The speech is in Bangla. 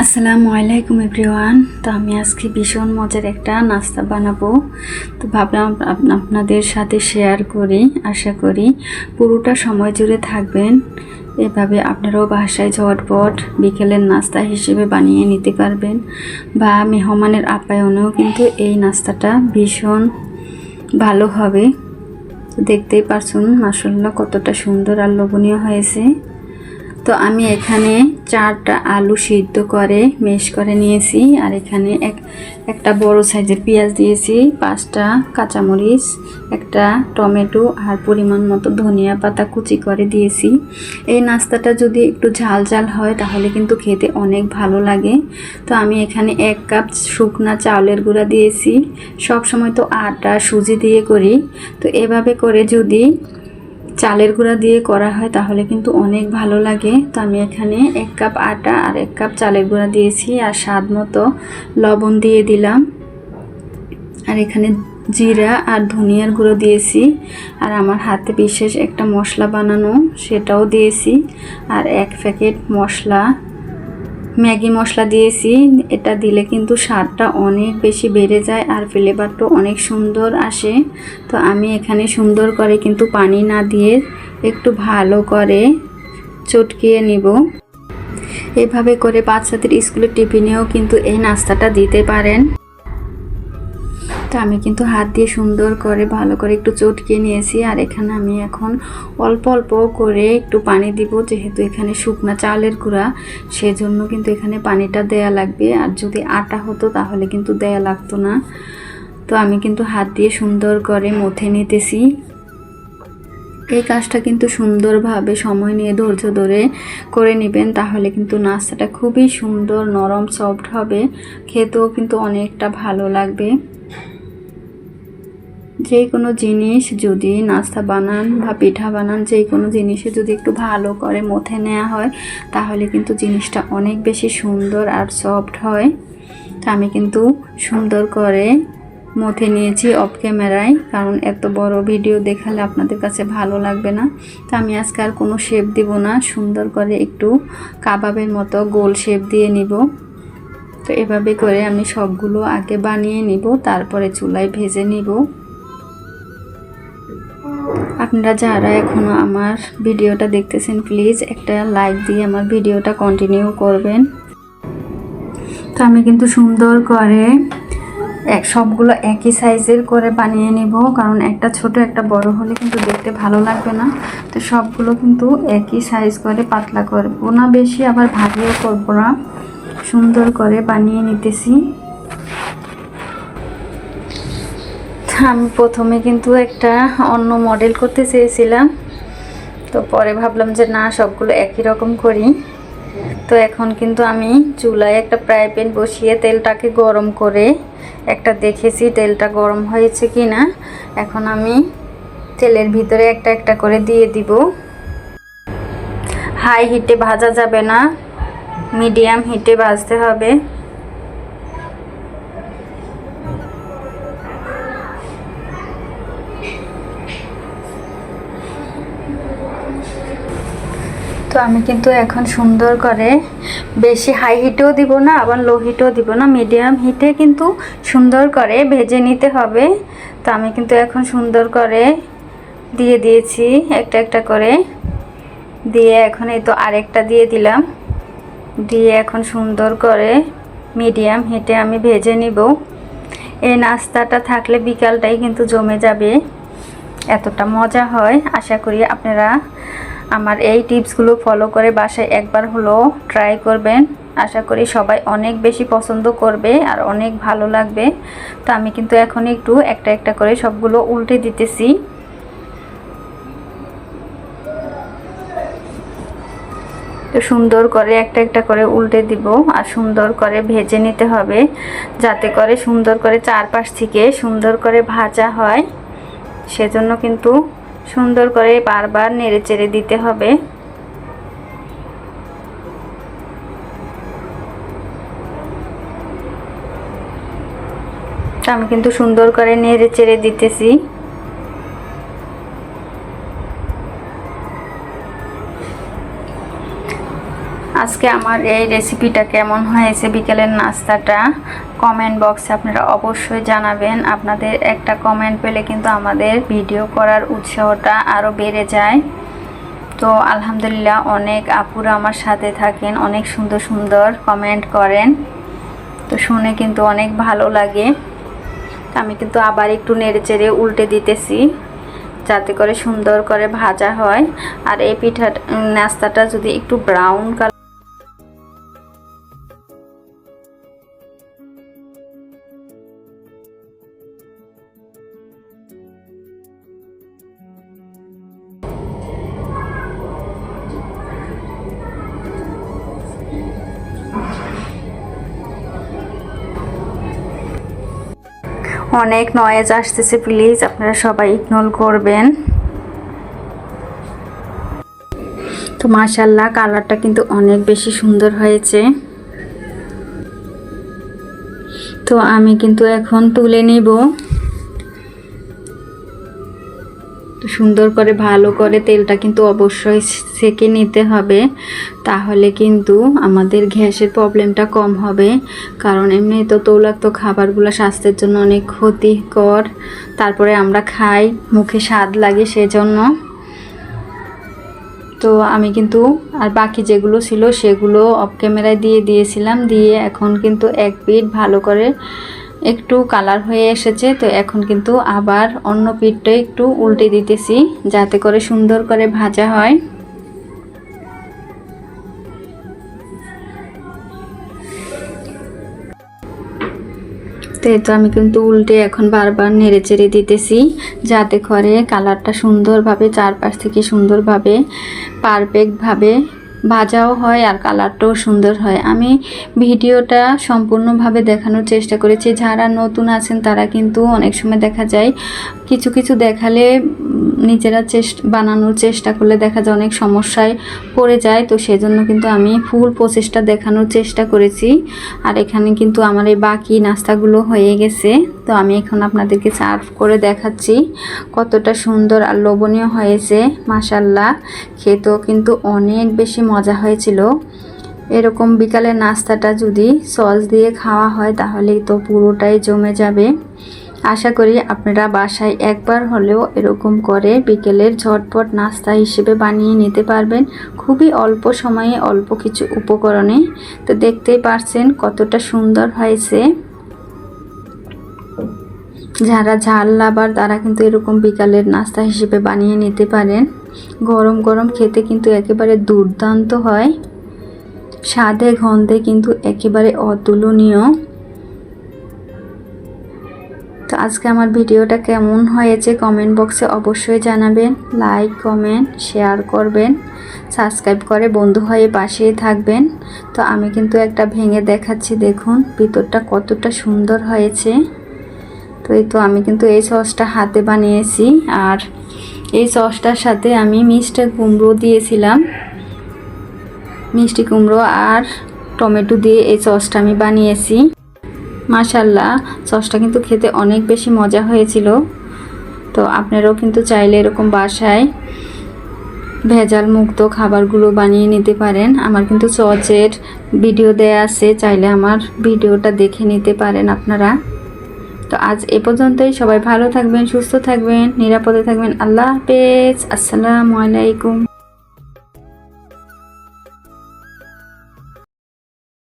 আসসালামু আলাইকুম এভরিওয়ান। তো আমি আজকে ভীষণ মজার একটা নাস্তা বানাবো। তো ভাবলাম আপনাদের সাথে শেয়ার করি। আশা করি পুরোটা সময় জুড়ে থাকবেন। এভাবে আপনারাও বাসায় ঝটপট বিকেলের নাস্তা হিসেবে বানিয়ে নিতে পারবেন, বা মেহমানের আপ্যায়নেও কিন্তু এই নাস্তাটা ভীষণ ভালো হবে। তো দেখতেই পারছেন মাশাআল্লাহ কতটা সুন্দর আর লোভনীয় হয়েছে। তো আমি এখানে 4টা আলু সিদ্ধ করে মেশ করে নিয়েছি, আর এখানে একটা বড় সাইজের পেঁয়াজ দিয়েছি, 5টা কাঁচামরিচ, একটা টমেটো আর পরিমাণ মতো ধনিয়া পাতা কুচি করে দিয়েছি। এই নাস্তাটা যদি একটু ঝাল ঝাল হয় তাহলে কিন্তু খেতে অনেক ভালো লাগে। তো আমি এখানে 1 কাপ শুকনা চাউলের গুঁড়া দিয়েছি। সব সময় তো আটা সুজি দিয়ে করি, তো এভাবে করে যদি চালের গুঁড়া দিয়ে করা হয় তাহলে কিন্তু অনেক ভালো লাগে। তো আমি এখানে 1 কাপ আটা আর 1 কাপ চালের গুঁড়া দিয়েছি, আর স্বাদ মতো লবণ দিয়ে দিলাম। আর এখানে জিরা আর ধনিয়ার গুঁড়ো দিয়েছি, আর আমার হাতে বিশেষ একটা মশলা বানানো সেটাও দিয়েছি, আর 1 প্যাকেট ম্যাগি মশলা দিয়েছি। এটা দিলে কিন্তু স্বাদটা অনেক বেশি বেড়ে যায় আর ফ্লেভারটা অনেক সুন্দর আসে। তো আমি এখানে সুন্দর করে কিন্তু পানি না দিয়ে একটু ভালো করে চটকিয়ে নিব। এভাবে করে বাচ্চাদের স্কুলের টিফিনেও কিন্তু এই নাস্তাটা দিতে পারেন। তো আমি কিন্তু হাত দিয়ে সুন্দর করে ভালো করে একটু চটকিয়ে নিয়েছি, আর এখানে আমি এখন অল্প অল্প করে একটু পানি দিব, যেহেতু এখানে শুকনা চালের গুঁড়া, সেজন্য কিন্তু এখানে পানিটা দেয়া লাগবে। আর যদি আটা হতো তাহলে কিন্তু দেয়া লাগতো না। তো আমি কিন্তু হাত দিয়ে সুন্দর করে মথে নিতেছি। এই কাজটা কিন্তু সুন্দরভাবে সময় নিয়ে ধৈর্য ধরে করে নেবেন, তাহলে কিন্তু নাস্তাটা খুবই সুন্দর নরম সফট হবে, খেতেও কিন্তু অনেকটা ভালো লাগবে। যে কোনো জিনিস যদি নাস্তা বানান বা পিঠা বানান, যে কোনো জিনিসে যদি একটু ভালো করে মথে নেওয়া হয় তাহলে কিন্তু জিনিসটা অনেক বেশি সুন্দর আর সফট হয়। তো আমি কিন্তু সুন্দর করে মথে নিয়েছি অফ ক্যামেরায়, কারণ এত বড় ভিডিও দেখালে আপনাদের কাছে ভালো লাগবে না। তো আমি আজকে আর কোনো শেপ দিব না, সুন্দর করে একটু কাবাবের মতো গোল শেপ দিয়ে নিব। তো এভাবে করে আমি সবগুলো আগে বানিয়ে নিব, তারপরে চুলায় ভেজে নিব। আপনারা যারা এখনও আমার ভিডিওটা দেখতেছেন প্লিজ একটা লাইক দিয়ে আমার ভিডিওটা কন্টিনিউ করবেন। তো আমি কিন্তু সুন্দর করে সবগুলো একই সাইজের করে বানিয়ে নিব, কারণ একটা ছোট একটা বড় হলে কিন্তু দেখতে ভালো লাগবে না। তো সবগুলো কিন্তু একই সাইজ করে পাতলা করব না, বেশি আবার ভারীও করব না, সুন্দর করে বানিয়ে নিতেছি। আমি প্রথমে কিন্তু একটা অন্য মডেল করতে চেয়েছিলাম, তো পরে ভাবলাম যে না, সবগুলো একই রকম করি। তো এখন কিন্তু আমি চুলায় একটা ফ্রাই প্যান বসিয়ে তেলটাকে গরম করে একটা দেখেছি তেলটা গরম হয়েছে কি না। এখন আমি তেলের ভিতরে একটা একটা করে দিয়ে দিব। হাই হিটে ভাজা যাবে না, মিডিয়াম হিটে ভাজতে হবে। তো আমি কিন্তু এখন সুন্দর করে বেশি হাই হিটেও দিব না, আবার লো হিটেও দিব না, মিডিয়াম হিটে কিন্তু সুন্দর করে ভেজে নিতে হবে। তো আমি কিন্তু এখন সুন্দর করে দিয়ে দিয়েছি একটা একটা করে দিয়ে, এখন এই তো আরেকটা দিয়ে দিলাম, দিয়ে এখন সুন্দর করে মিডিয়াম হিটে আমি ভেজে নিব। এই নাস্তাটা থাকলে বিকালটাই কিন্তু জমে যাবে, এতটা মজা হয়। আশা করি আপনারা আমার এই টিপসগুলো ফলো করে বাসায় একবার হলো ট্রাই করবেন। আশা করি সবাই অনেক বেশি পছন্দ করবে আর অনেক ভালো লাগবে। তো আমি কিন্তু এখন একটু একটা একটা করে সবগুলো উল্টে দিতেছি। তো সুন্দর করে একটা একটা করে উল্টে দিব, আর সুন্দর করে ভেজে নিতে হবে, যাতে করে সুন্দর করে চারপাশ থেকে সুন্দর করে ভাজা হয়। সেজন্য কিন্তু সুন্দর করে বারবার নেড়ে চেড়ে দিতে হবে। আমি কিন্তু সুন্দর করে নেড়ে চেড়ে দিতেছি। আজকে আজকে আমার এই রেসিপিটা কেমন হয়েছে, বিকেলের নাস্তাটা, কমেন্ট বক্সে আপনারা অবশ্যই জানাবেন। আপনাদের একটা কমেন্ট পেলে কিন্তু আমাদের ভিডিও করার উৎসাহটা আরও বেড়ে যায়। তো আলহামদুলিল্লাহ, অনেক আপুরা আমার সাথে থাকেন, অনেক সুন্দর সুন্দর কমেন্ট করেন, তো শুনে কিন্তু অনেক ভালো লাগে। আমি কিন্তু আবার একটু নেড়ে চেড়ে উল্টে দিতেছি যাতে করে সুন্দর করে ভাজা হয়। আর এই নাস্তাটা যদি একটু ব্রাউন কালার অনেক নয়েজ আসতেছে, প্লিজ আপনারা সবাই ইগনোর করবেন। তো মাশাআল্লাহ, কালারটা কিন্তু অনেক বেশি সুন্দর হয়েছে। তো আমি কিন্তু এখন তুলে নিব। তো সুন্দর করে ভালো করে তেলটা কিন্তু অবশ্যই সেকে নিতে হবে, তাহলে কিন্তু আমাদের গ্যাসের প্রবলেমটা কম হবে। কারণ এমনি তো তৈলাক্ত খাবারগুলো স্বাস্থ্যের জন্য অনেক ক্ষতিকর, তারপরে আমরা খাই, মুখে স্বাদ লাগে সেজন্য। তো আমি কিন্তু আর বাকি যেগুলো ছিল সেগুলো অফ ক্যামেরায় দিয়েছিলাম, দিয়ে এখন কিন্তু এক পিঠ ভালো করে একটু কালার হয়ে এসেছে। তো এখন কিন্তু আবার অন্য পিঠটা একটু উল্টে দিতেছি যাতে করে সুন্দর করে ভাজা হয়। তো আমি কিন্তু উল্টে এখন বারবার নেড়ে চেড়ে দিতেছি যাতে করে কালারটা সুন্দরভাবে চারপাশ থেকে সুন্দরভাবে পারফেক্টভাবে ভাজাও হয় আর কালারটাও সুন্দর হয়। আমি ভিডিওটা সম্পূর্ণভাবে দেখানোর চেষ্টা করেছি। যারা নতুন আছেন তারা কিন্তু অনেক সময় দেখা যায় কিছু কিছু দেখালে নিজেরা বানানোর চেষ্টা করলে দেখা যায় অনেক সমস্যায় পড়ে যায়। তো সেজন্য কিন্তু আমি ফুল প্রসেসটা দেখানোর চেষ্টা করেছি। আর এখানে কিন্তু আমার এই বাকি নাস্তাগুলো হয়ে গেছে। তো আমি এখন আপনাদেরকে সার্ভ করে দেখাচ্ছি কতটা সুন্দর আর লোভনীয় হয়েছে। মাশাআল্লাহ, খেতেও কিন্তু অনেক বেশি মজা হয়েছিল। এরকম বিকালের নাস্তাটা যদি সস দিয়ে খাওয়া হয় তাহলে তো পুরোটাই জমে যাবে। আশা করি আপনারা বাসায় একবার হলেও এরকম করে বিকেলের ঝটপট নাস্তা হিসেবে বানিয়ে নিতে পারবেন, খুবই অল্প সময়ে অল্প কিছু উপকরণে। তো দেখতেই পারছেন কতটা সুন্দর হয়েছে। যারা ঝাল লাভার তারা কিন্তু এরকম বিকালের নাস্তা হিসেবে বানিয়ে নিতে পারেন। গরম গরম খেতে কিন্তু একেবারে দুর্দান্ত হয়, স্বাদে গন্ধে কিন্তু একেবারে অতুলনীয়। তো আজকে আমার ভিডিওটা কেমন হয়েছে কমেন্ট বক্সে অবশ্যই জানাবেন। লাইক কমেন্ট শেয়ার করবেন, সাবস্ক্রাইব করে বন্ধু হয়ে পাশেই থাকবেন। তো আমি কিন্তু একটা ভেঙে দেখাচ্ছি, দেখুন ভিতরটা কতটা সুন্দর হয়েছে। তো এই তো আমি কিন্তু এই সসটা হাতে বানিয়েছি, আর এই সসটার সাথে আমি মিষ্টি কুমড়ো দিয়েছিলাম। মিষ্টি কুমড়ো আর টমেটো দিয়ে এই সসটা আমি বানিয়েছি। মাশাআল্লাহ, সসটা কিন্তু খেতে অনেক বেশি মজা হয়েছিল। তো আপনারাও কিন্তু চাইলে এরকম বাসায় ভেজাল মুক্ত খাবারগুলো বানিয়ে নিতে পারেন। আমার কিন্তু সসের ভিডিও দেয়া আছে, চাইলে আমার ভিডিওটা দেখে নিতে পারেন আপনারা। তো আজ এ পর্যন্তই। সবাই ভালো থাকবেন, সুস্থ থাকবেন, নিরাপদে থাকবেন। আল্লাহ হাফেজ, আসসালামু আলাইকুম।